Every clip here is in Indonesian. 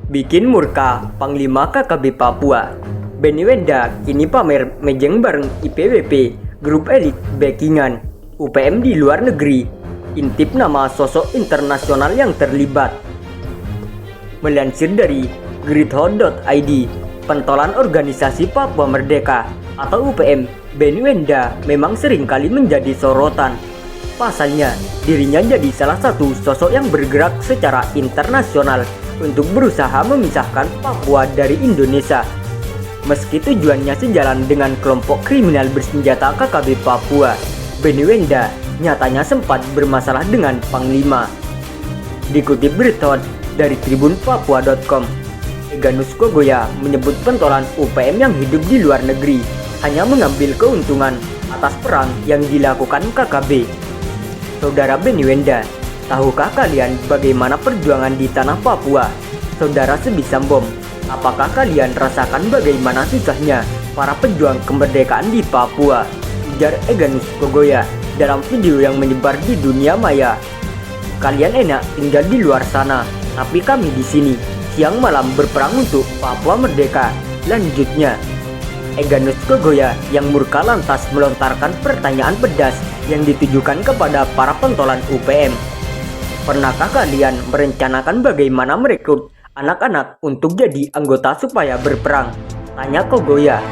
Bikin murka Panglima KKB Papua. Benny Wenda kini pamer mejeng bareng IPWP, grup elit backingan UPM di luar negeri. Intip nama sosok internasional yang terlibat. Melansir dari gridhot.id, pentolan organisasi Papua Merdeka atau UPM, Benny Wenda memang seringkali menjadi sorotan. Pasalnya, dirinya jadi salah satu sosok yang bergerak secara internasional untuk berusaha memisahkan Papua dari Indonesia. Meski tujuannya sejalan dengan kelompok kriminal bersenjata KKB Papua, Benny Wenda nyatanya sempat bermasalah dengan Panglima. Dikutip berita dari tribunpapua.com, Eganus Kogoya menyebut pentolan UPM yang hidup di luar negeri hanya mengambil keuntungan atas perang yang dilakukan KKB. Saudara Benny Wenda, tahukah kalian bagaimana perjuangan di tanah Papua? Saudara sebisa bom, apakah kalian rasakan bagaimana susahnya para pejuang kemerdekaan di Papua? Ujar Eganus Kogoya dalam video yang menyebar di dunia maya. Kalian enak tinggal di luar sana, tapi kami di sini siang malam berperang untuk Papua merdeka. Lanjutnya, Eganus Kogoya yang murka lantas melontarkan pertanyaan pedas yang ditujukan kepada para pentolan UPM. Pernahkah kalian merencanakan bagaimana merekrut anak-anak untuk jadi anggota supaya berperang? Tanya Kogoya.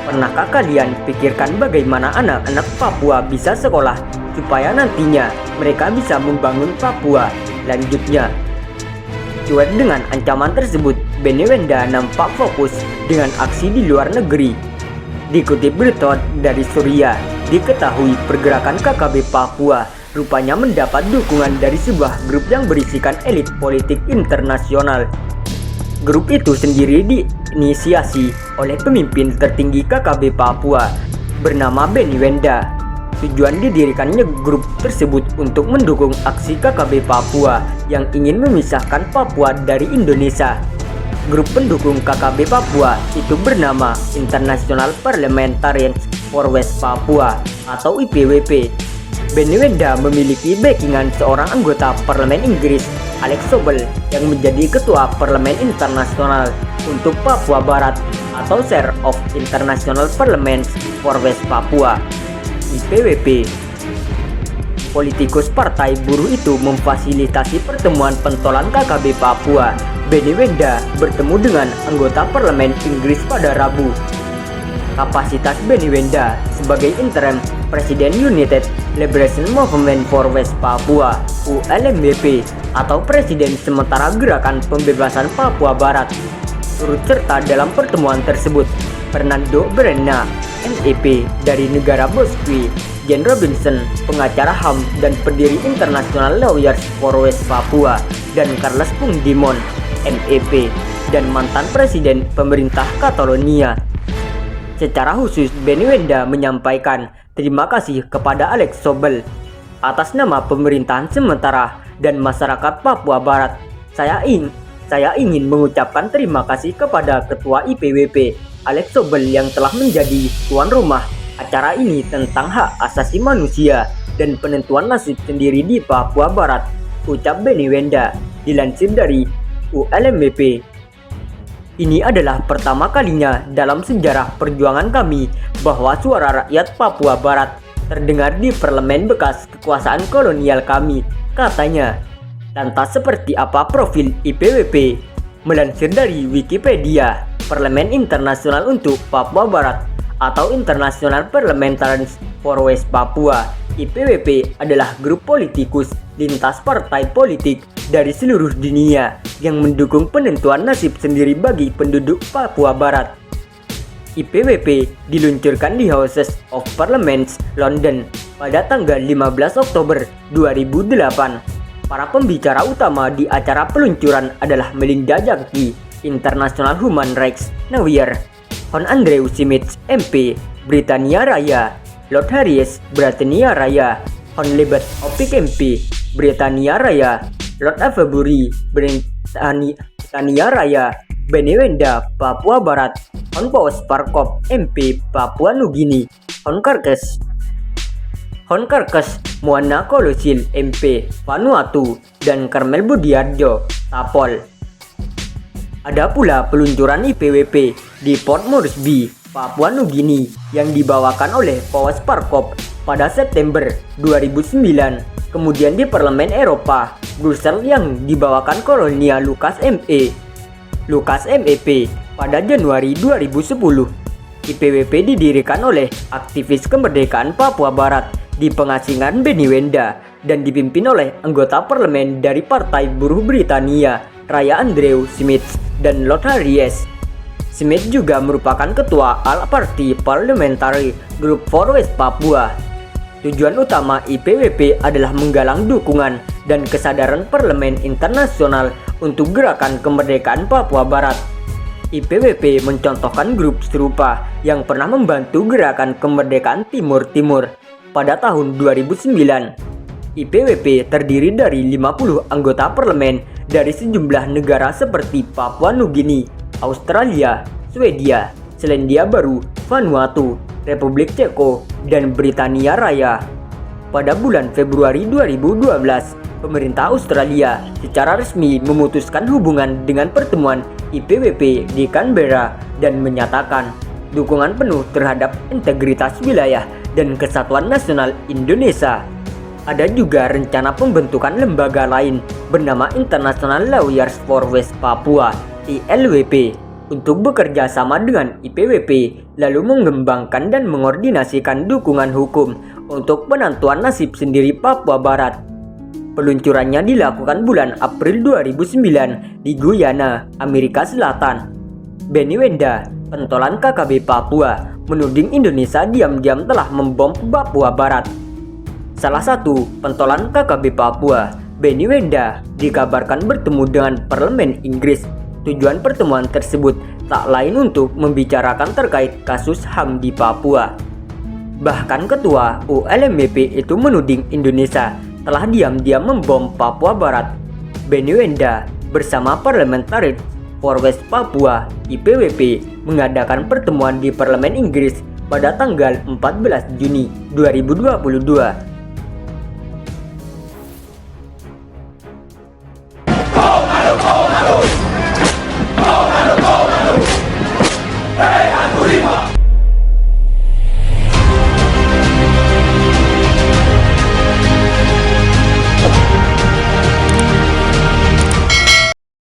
Pernahkah kalian pikirkan bagaimana anak-anak Papua bisa sekolah supaya nantinya mereka bisa membangun Papua? Lanjutnya, cuek dengan ancaman tersebut, Benny Wenda nampak fokus dengan aksi di luar negeri. Dikutip berita dari Surya, diketahui pergerakan KKB Papua rupanya mendapat dukungan dari sebuah grup yang berisikan elit politik internasional. Grup itu sendiri diinisiasi oleh pemimpin tertinggi KKB Papua bernama Benny Wenda. Tujuan didirikannya grup tersebut untuk mendukung aksi KKB Papua yang ingin memisahkan Papua dari Indonesia. Grup pendukung KKB Papua itu bernama International Parliamentarians for West Papua atau IPWP. Benny Wenda memiliki backingan seorang anggota parlemen Inggris, Alex Sobel, yang menjadi ketua Parlemen Internasional untuk Papua Barat atau Chair of International Parliaments for West Papua, IPWP. Politikus Partai Buruh itu memfasilitasi pertemuan pentolan KKB Papua. Benny Wenda bertemu dengan anggota parlemen Inggris pada Rabu. Kapasitas Benny Wenda sebagai interim Presiden United Liberation Movement for West Papua (ULMWP) atau Presiden Sementara Gerakan Pembebasan Papua Barat. Turut serta dalam pertemuan tersebut Fernando Brenna, MEP dari negara Bosqui, Jen Robinson, pengacara HAM dan pendiri International Lawyers for West Papua, dan Carles Puigdemont, MEP, dan mantan Presiden Pemerintah Catalonia. Secara khusus, Benny Wenda menyampaikan terima kasih kepada Alex Sobel atas nama pemerintahan sementara dan masyarakat Papua Barat. Saya ingin mengucapkan terima kasih kepada Ketua IPWP, Alex Sobel, yang telah menjadi tuan rumah acara ini tentang hak asasi manusia dan penentuan nasib sendiri di Papua Barat, ucap Benny Wenda. Dilansir dari ULMWP. Ini adalah pertama kalinya dalam sejarah perjuangan kami bahwa suara rakyat Papua Barat terdengar di parlemen bekas kekuasaan kolonial kami, katanya. Lantas seperti apa profil IPWP? Melansir dari Wikipedia, Parlemen Internasional untuk Papua Barat atau International Parliamentarians for West Papua, IPWP adalah grup politikus lintas partai politik dari seluruh dunia yang mendukung penentuan nasib sendiri bagi penduduk Papua Barat. IPWP diluncurkan di Houses of Parliament, London pada tanggal 15 Oktober 2008. Para pembicara utama di acara peluncuran adalah Melinda Jackie, International Human Rights Lawyer, Hon Andrew Simits, MP, Britania Raya, Lord Harris, Britania Raya, Hon Libet Opik, MP, Britania Raya, Lord Avebury, Britania Raya, Benny Wenda, Papua Barat, Hon Paus Parkop, MP, Papua Nugini, Hon Karkes Moana Kolosil, MP, Vanuatu, dan Karmel Budiarjo, Tapol. Ada pula peluncuran IPWP di Port Moresby, Papua Nugini yang dibawakan oleh Paus Parkov pada September 2009. Kemudian di Parlemen Eropa, Brussels yang dibawakan kolonial Lukas MEP pada Januari 2010. IPWP didirikan oleh aktivis kemerdekaan Papua Barat di pengasingan Benny Wenda dan dipimpin oleh anggota parlemen dari Partai Buruh Britania, Raya Andrew Smith dan Lord Harries. Smith juga merupakan ketua All-Party Parliamentary Group for West Papua. Tujuan utama IPWP adalah menggalang dukungan dan kesadaran parlemen internasional untuk gerakan kemerdekaan Papua Barat. IPWP mencontohkan grup serupa yang pernah membantu gerakan kemerdekaan Timur Timur pada tahun 2009. IPWP terdiri dari 50 anggota parlemen dari sejumlah negara seperti Papua Nugini, Australia, Swedia, Selandia Baru, Vanuatu, Republik Ceko, dan Britania Raya. Pada bulan Februari 2012, pemerintah Australia secara resmi memutuskan hubungan dengan pertemuan IPWP di Canberra dan menyatakan dukungan penuh terhadap integritas wilayah dan kesatuan nasional Indonesia. Ada juga rencana pembentukan lembaga lain bernama International Lawyers for West Papua (ILWP) untuk bekerja sama dengan IPWP lalu mengembangkan dan mengordinasikan dukungan hukum untuk penentuan nasib sendiri Papua Barat. Peluncurannya dilakukan bulan April 2009 di Guyana, Amerika Selatan. Benny Wenda, pentolan KKB Papua, menuding Indonesia diam-diam telah membom Papua Barat. Salah satu pentolan KKB Papua, Benny Wenda, dikabarkan bertemu dengan Parlemen Inggris. Tujuan pertemuan tersebut tak lain untuk membicarakan terkait kasus HAM di Papua. Bahkan ketua ULMBP itu menuding Indonesia telah diam-diam membom Papua Barat. Benny Wenda bersama Parliamentary for West Papua (IPWP) mengadakan pertemuan di Parlemen Inggris pada tanggal 14 Juni 2022